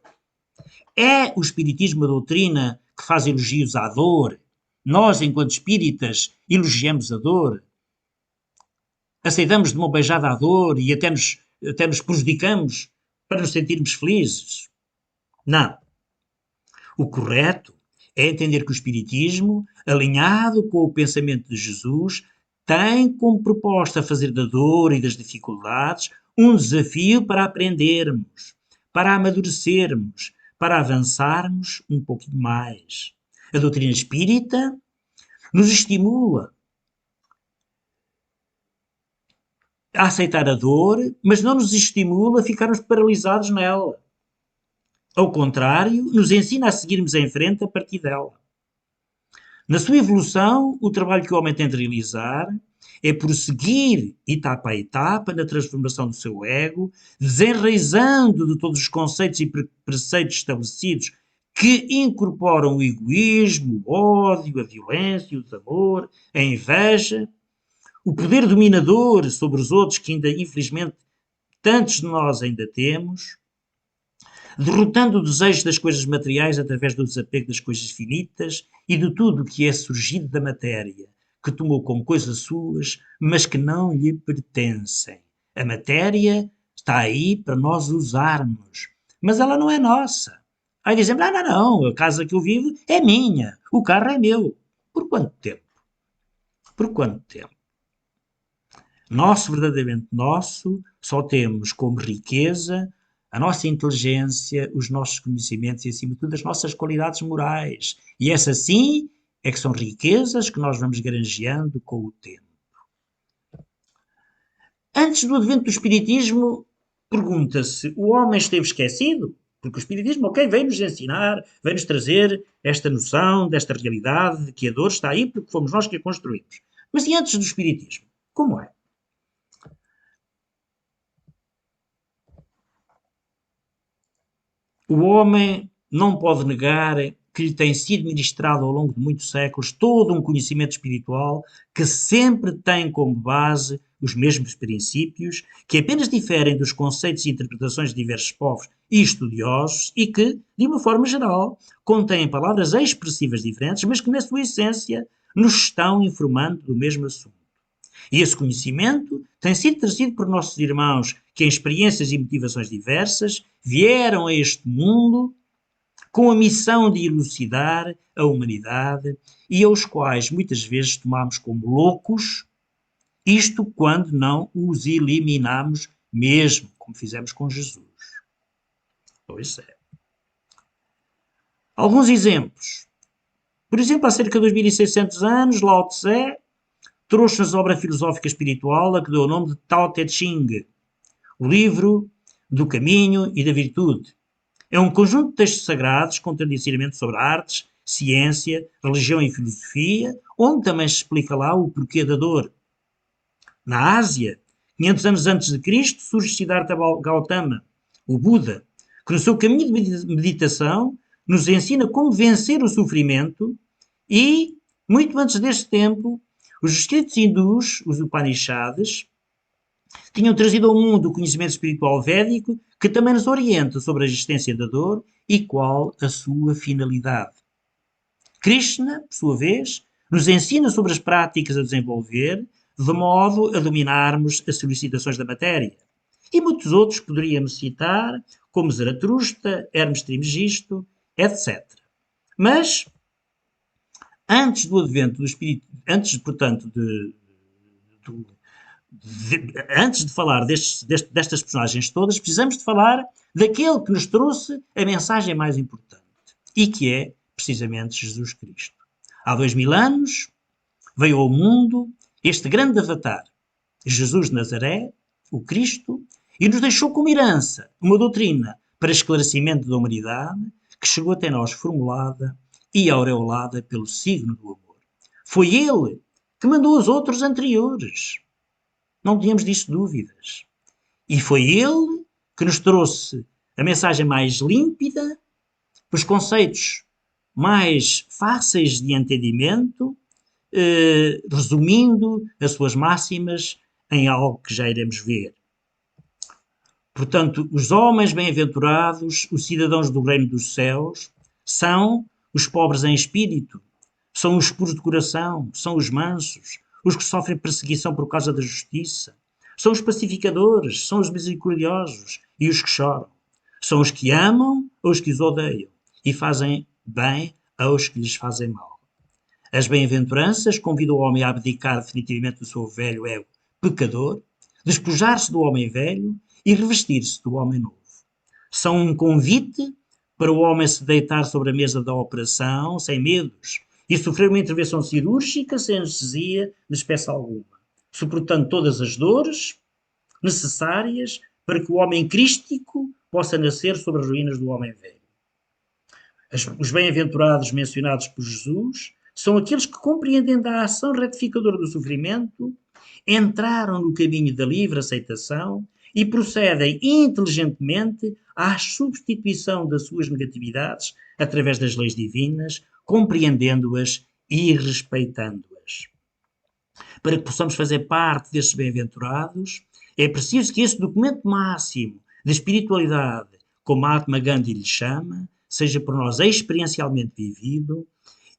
É o espiritismo a doutrina que faz elogios à dor? Nós, enquanto espíritas, elogiamos a dor? Aceitamos de mão beijada a dor e até nos prejudicamos para nos sentirmos felizes? Não. O correto é entender que o espiritismo, alinhado com o pensamento de Jesus, tem como proposta fazer da dor e das dificuldades um desafio para aprendermos, para amadurecermos, para avançarmos um pouquinho mais. A doutrina espírita nos estimula a aceitar a dor, mas não nos estimula a ficarmos paralisados nela. Ao contrário, nos ensina a seguirmos em frente a partir dela. Na sua evolução, o trabalho que o homem tem de realizar é prosseguir etapa a etapa na transformação do seu ego, desenraizando de todos os conceitos e preceitos estabelecidos que incorporam o egoísmo, o ódio, a violência, o desamor, a inveja, o poder dominador sobre os outros que ainda, infelizmente, tantos de nós ainda temos, derrotando o desejo das coisas materiais através do desapego das coisas finitas e de tudo o que é surgido da matéria, que tomou como coisas suas, mas que não lhe pertencem. A matéria Está aí para nós usarmos. Mas ela não é nossa. Aí dizemos, não, a casa que eu vivo é minha, o carro é meu. Por quanto tempo? Por quanto tempo? Nosso, verdadeiramente nosso, só temos como riqueza a nossa inteligência, os nossos conhecimentos e, acima de tudo, as nossas qualidades morais. E essas sim é que são riquezas que nós vamos granjeando com o tempo. Antes do advento do Espiritismo, pergunta-se, o homem esteve esquecido? Porque o Espiritismo, ok, veio-nos ensinar, veio-nos trazer esta noção, desta realidade, de que a dor está aí porque fomos nós que a construímos. Mas e antes do Espiritismo? Como é? O homem não pode negar que lhe tem sido ministrado ao longo de muitos séculos todo um conhecimento espiritual que sempre tem como base os mesmos princípios, que apenas diferem dos conceitos e interpretações de diversos povos e estudiosos e que, de uma forma geral, contêm palavras expressivas diferentes, mas que, na sua essência, nos estão informando do mesmo assunto. E esse conhecimento tem sido trazido por nossos irmãos que, em experiências e motivações diversas, vieram a este mundo com a missão de elucidar a humanidade e aos quais muitas vezes tomamos como loucos, isto quando não os eliminamos mesmo, como fizemos com Jesus. Pois é. Alguns exemplos. Por exemplo, há cerca de 2600 anos, Lao Tse trouxe-nos a obra filosófica espiritual a que deu o nome de Tao Te Ching, o livro do caminho e da virtude. É um conjunto de textos sagrados contendo ensinamentos sobre artes, ciência, religião e filosofia, onde também se explica lá o porquê da dor. Na Ásia, 500 anos antes de Cristo, surge Siddhartha Gautama, o Buda, que no seu caminho de meditação nos ensina como vencer o sofrimento e, muito antes deste tempo, os escritos hindus, os Upanishads, tinham trazido ao mundo o conhecimento espiritual védico que também nos orienta sobre a existência da dor e qual a sua finalidade. Krishna, por sua vez, nos ensina sobre as práticas a desenvolver de modo a dominarmos as solicitações da matéria. E muitos outros poderíamos citar, como Zaratustra, Hermes Trismegisto, etc. Mas, antes do advento do Espírito, antes, portanto, antes de falar destas personagens todas, precisamos de falar daquele que nos trouxe a mensagem mais importante e que é, precisamente, Jesus Cristo. Há 2000 anos veio ao mundo este grande avatar, Jesus de Nazaré, o Cristo, e nos deixou como herança uma doutrina para esclarecimento da humanidade que chegou até nós formulada e aureolada pelo signo do amor. Foi ele que mandou os outros anteriores. Não tínhamos disso dúvidas. E foi ele que nos trouxe a mensagem mais límpida, os conceitos mais fáceis de entendimento, resumindo as suas máximas em algo que já iremos ver. Portanto, os homens bem-aventurados, os cidadãos do reino dos céus, são os pobres em espírito, são os puros de coração, são os mansos, os que sofrem perseguição por causa da justiça, são os pacificadores, são os misericordiosos e os que choram, são os que amam os que os odeiam e fazem bem aos que lhes fazem mal. As bem-aventuranças convidam o homem a abdicar definitivamente do seu velho ego pecador, despojar-se do homem velho e revestir-se do homem novo. São um convite para o homem se deitar sobre a mesa da operação sem medos e sofrer uma intervenção cirúrgica sem anestesia de espécie alguma, suportando todas as dores necessárias para que o homem crístico possa nascer sobre as ruínas do homem velho. Os bem-aventurados mencionados por Jesus são aqueles que, compreendendo a ação retificadora do sofrimento, entraram no caminho da livre aceitação e procedem inteligentemente à substituição das suas negatividades através das leis divinas, compreendendo-as e respeitando-as. Para que possamos fazer parte desses bem-aventurados, é preciso que esse documento máximo de espiritualidade, como Mahatma Gandhi lhe chama, seja por nós experiencialmente vivido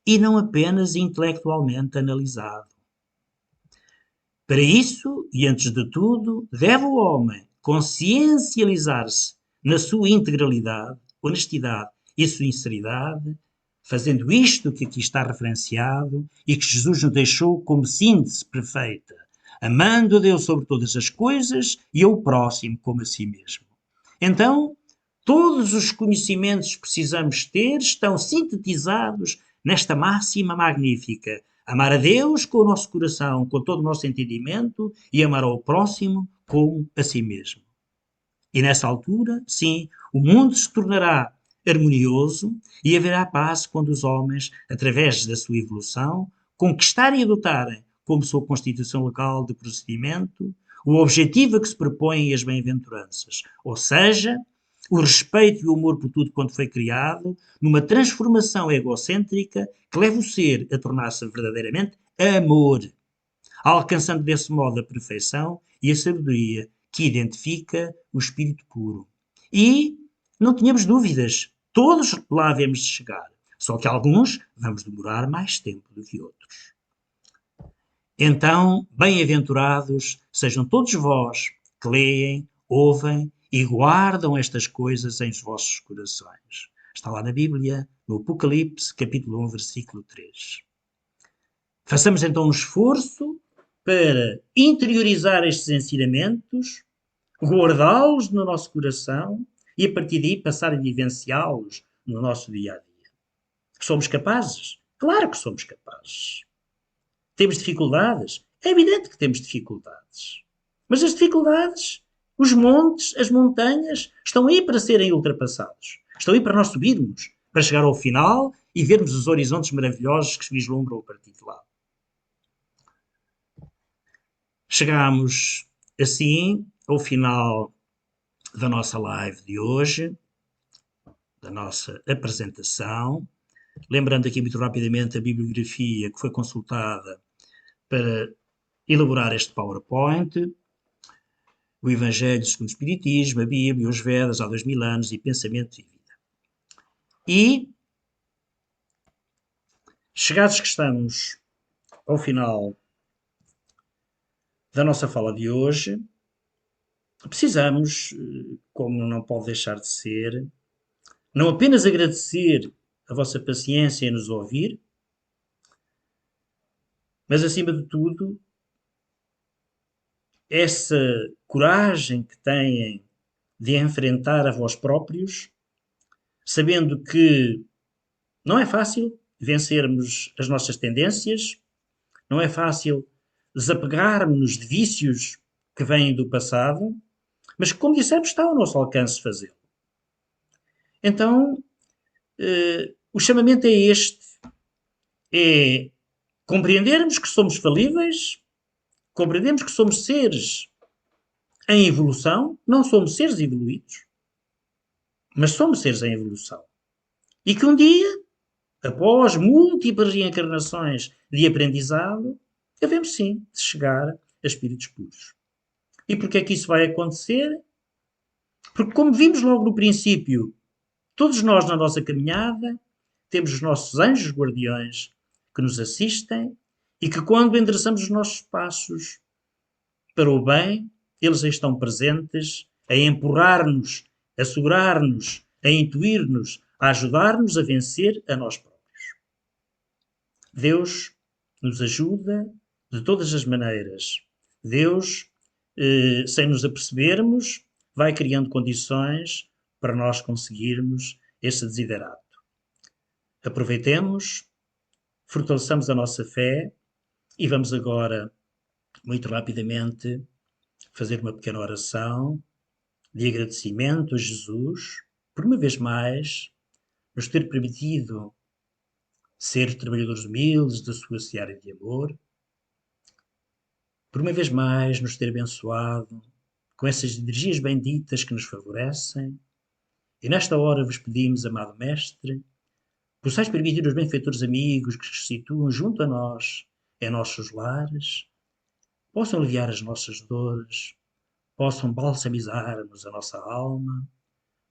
e não apenas intelectualmente analisado. Para isso, e antes de tudo, deve o homem consciencializar-se na sua integralidade, honestidade e sinceridade, fazendo isto que aqui está referenciado e que Jesus nos deixou como síntese perfeita, amando a Deus sobre todas as coisas e ao próximo como a si mesmo. Então, todos os conhecimentos que precisamos ter estão sintetizados nesta máxima magnífica: amar a Deus com o nosso coração, com todo o nosso entendimento e amar ao próximo como a si mesmo. E nessa altura, sim, o mundo se tornará harmonioso e haverá paz quando os homens, através da sua evolução, conquistarem e adotarem como sua constituição legal de procedimento o objetivo a que se propõem as bem-aventuranças, ou seja, o respeito e o amor por tudo quanto foi criado, numa transformação egocêntrica que leva o ser a tornar-se verdadeiramente amor, alcançando desse modo a perfeição e a sabedoria que identifica o espírito puro. E não tínhamos dúvidas, todos lá havemos de chegar, só que alguns vamos demorar mais tempo do que outros. Então, bem-aventurados sejam todos vós que leem, ouvem e guardam estas coisas em os vossos corações. Está lá na Bíblia, no Apocalipse, capítulo 1, versículo 3. Façamos então um esforço para interiorizar estes ensinamentos, guardá-los no nosso coração e a partir daí passar a vivenciá-los no nosso dia-a-dia. Somos capazes? Claro que somos capazes. Temos dificuldades? É evidente que temos dificuldades. Mas as dificuldades, os montes, as montanhas, estão aí para serem ultrapassados. Estão aí para nós subirmos, para chegar ao final e vermos os horizontes maravilhosos que se vislumbram a partir de lá. Chegamos, assim, ao final da nossa live de hoje, da nossa apresentação. Lembrando aqui muito rapidamente a bibliografia que foi consultada para elaborar este PowerPoint: o Evangelho segundo o Espiritismo, a Bíblia, os Vedas há 2000 anos e Pensamento e Vida. E, chegados que estamos ao final da nossa fala de hoje, precisamos, como não pode deixar de ser, não apenas agradecer a vossa paciência em nos ouvir, mas, acima de tudo, essa coragem que têm de enfrentar a vós próprios, sabendo que não é fácil vencermos as nossas tendências, não é fácil desapegarmos-nos de vícios que vêm do passado, mas que, como dissemos, está ao nosso alcance fazê-lo. Então, o chamamento é este: é compreendermos que somos falíveis, compreendemos que somos seres em evolução, não somos seres evoluídos, mas somos seres em evolução. E que um dia, após múltiplas reencarnações de aprendizado, devemos sim de chegar a espíritos puros. E porquê é que isso vai acontecer? Porque, como vimos logo no princípio, todos nós na nossa caminhada temos os nossos anjos guardiões que nos assistem e que, quando endereçamos os nossos passos para o bem, eles estão presentes a empurrar-nos, a segurar-nos, a intuir-nos, a ajudar-nos a vencer a nós próprios. Deus nos ajuda de todas as maneiras. Deus, sem nos apercebermos, vai criando condições para nós conseguirmos esse desiderato. Aproveitemos, fortaleçamos a nossa fé e vamos agora, muito rapidamente, fazer uma pequena oração de agradecimento a Jesus por uma vez mais nos ter permitido ser trabalhadores humildes da sua seara de amor, por uma vez mais nos ter abençoado com essas energias benditas que nos favorecem. E nesta hora vos pedimos, amado Mestre, possais permitir os benfeitores amigos que se situam junto a nós em nossos lares, possam aliviar as nossas dores, possam balsamizar-nos a nossa alma,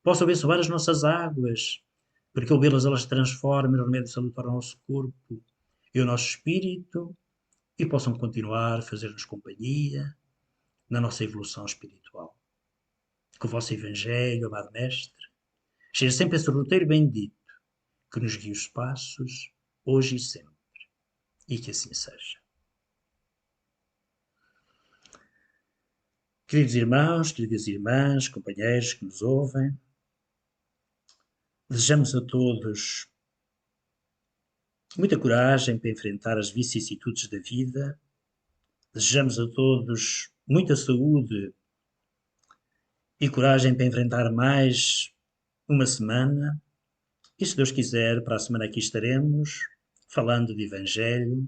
possam abençoar as nossas águas, porque ao bê-las elas transformem o remédio salutar ao nosso corpo e ao nosso espírito, e possam continuar a fazer-nos companhia na nossa evolução espiritual. que o vosso Evangelho, amado Mestre, seja sempre esse roteiro bendito que nos guie os passos, hoje e sempre. E que assim seja. Queridos irmãos, queridas irmãs, companheiros que nos ouvem, desejamos a todos muita coragem para enfrentar as vicissitudes da vida. Desejamos a todos muita saúde e coragem para enfrentar mais uma semana. E se Deus quiser, para a semana aqui estaremos, falando de Evangelho,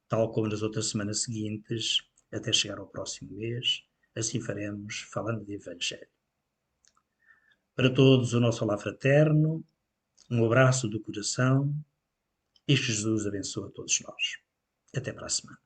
tal como nas outras semanas seguintes, até chegar ao próximo mês. Assim faremos, falando de Evangelho. Para todos, o nosso olá fraterno, um abraço do coração e que Jesus abençoe a todos nós. Até para a semana.